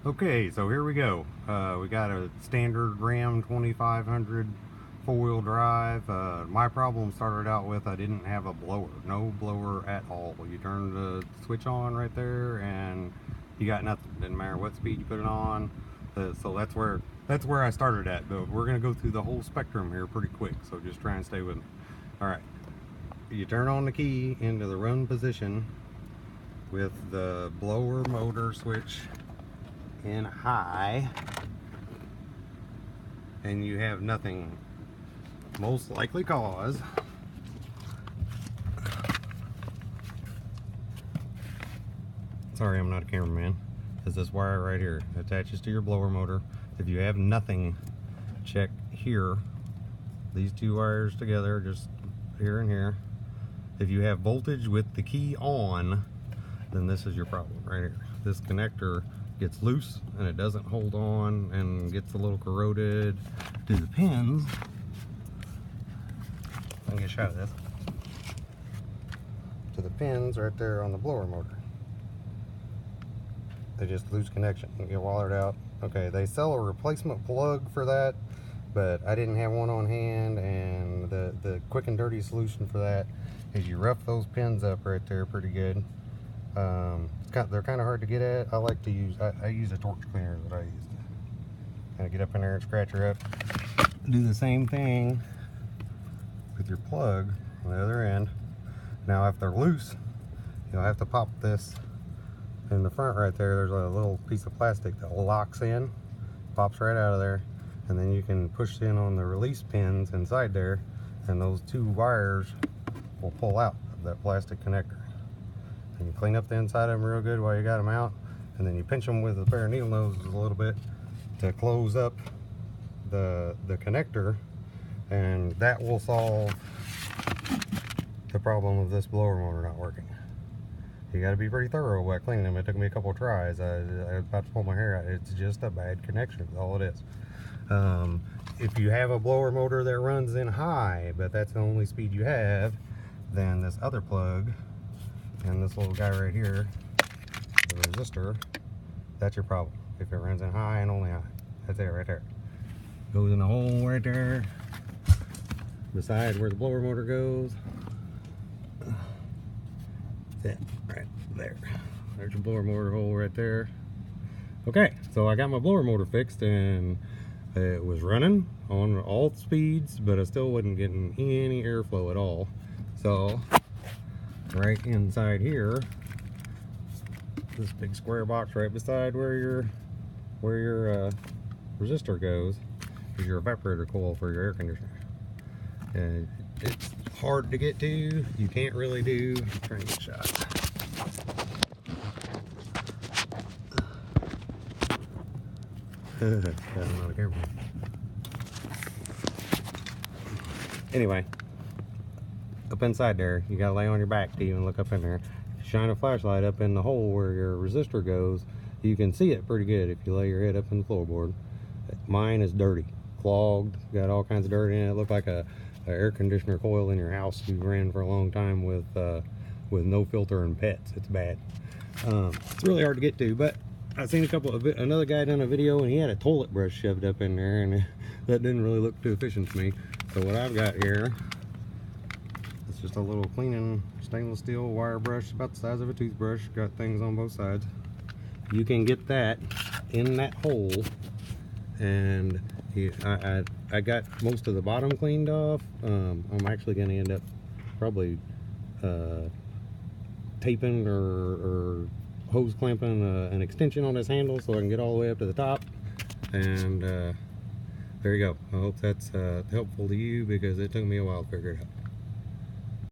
Okay, so here we go. We got a standard Ram 2500 four-wheel drive. My problem started out with I didn't have a blower. No blower at all. You turn the switch on right there and you got nothing. Didn't matter what speed you put it on. So that's where I started at. But we're gonna go through the whole spectrum here pretty quick. So just try and stay with me. All right. You turn on the key into the run position with the blower motor switch in high, and you have nothing. Most likely cause sorry, I'm not a cameraman, is this wire right here attaches to your blower motor. If you have nothing, check here, these two wires together, just here and here. If you have voltage with the key on, then this is your problem right here. This connector gets loose and it doesn't hold on and gets a little corroded to the pins. I can get a shot of this. To the pins right there on the blower motor. They just lose connection and get wired out. Okay, they sell a replacement plug for that, but I didn't have one on hand, and the quick and dirty solution for that is you rough those pins up right there pretty good. They're kind of hard to get at. I like to use, I use a torch cleaner that I use. Kind of get up in there and scratch her up. Do the same thing with your plug on the other end. Now if they're loose, you'll have to pop this in the front right there. There's a little piece of plastic that locks in, pops right out of there, and then you can push in on the release pins inside there, and those two wires will pull out of that plastic connector. And you clean up the inside of them real good while you got them out, and then you pinch them with a pair of needle noses a little bit to close up the connector, and that will solve the problem of this blower motor not working. You got to be pretty thorough while cleaning them. It took me a couple of tries. I was about to pull my hair out. It's just a bad connection, that's all it is. If you have a blower motor that runs in high, but that's the only speed you have, then this other plug and this little guy right here, the resistor, that's your problem. If it runs in high and only high, that's it right there. Goes in the hole right there, beside where the blower motor goes. That's it, right there. There's your blower motor hole right there. Okay, so I got my blower motor fixed, and it was running on all speeds, but I still wasn't getting any airflow at all. So right inside here, this big square box right beside where your resistor goes is your evaporator coil for your air conditioner. And it's hard to get to. You can't really do. I'm trying to get shots. I'm not a camera. Anyway, up inside there, you gotta lay on your back to even look up in there. Shine a flashlight up in the hole where your resistor goes. You can see it pretty good if you lay your head up in the floorboard. Mine is dirty, clogged, got all kinds of dirt in it. It looked like a air conditioner coil in your house you ran for a long time with no filter and pets. It's bad. It's really hard to get to, but I seen another guy done a video and he had a toilet brush shoved up in there, and that didn't really look too efficient to me. So what I've got here, it's just a little cleaning stainless steel wire brush about the size of a toothbrush. Got things on both sides. You can get that in that hole, and I got most of the bottom cleaned off. I'm actually going to end up probably taping or hose clamping an extension on this handle so I can get all the way up to the top. And there you go. I hope that's helpful to you, because it took me a while to figure it out.